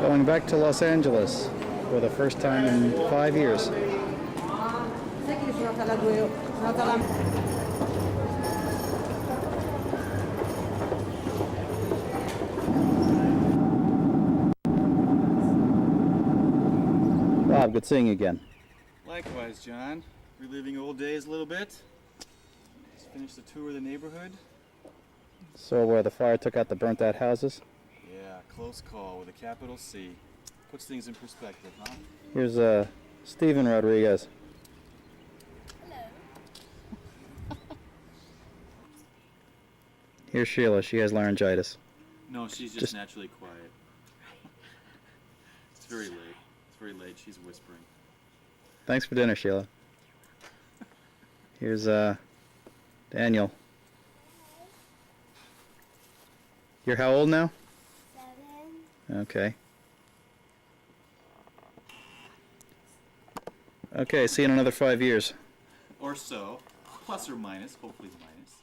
Going back to Los Angeles for the first time in 5 years. Bob, good seeing you again. Likewise, John. Reliving old days a little bit. Just finished the tour of the neighborhood. So where the fire took out the burnt out houses. Yeah, close call with a capital C. Puts things in perspective, huh? Here's Steven Rodriguez. Here's Sheila. She has laryngitis. No, she's just naturally quiet. It's very late. It's very late. She's whispering. Thanks for dinner, Sheila. Here's Daniel. You're how old now? 7. Okay. Okay, see you in another 5 years. Or so. Plus or minus. Hopefully minus.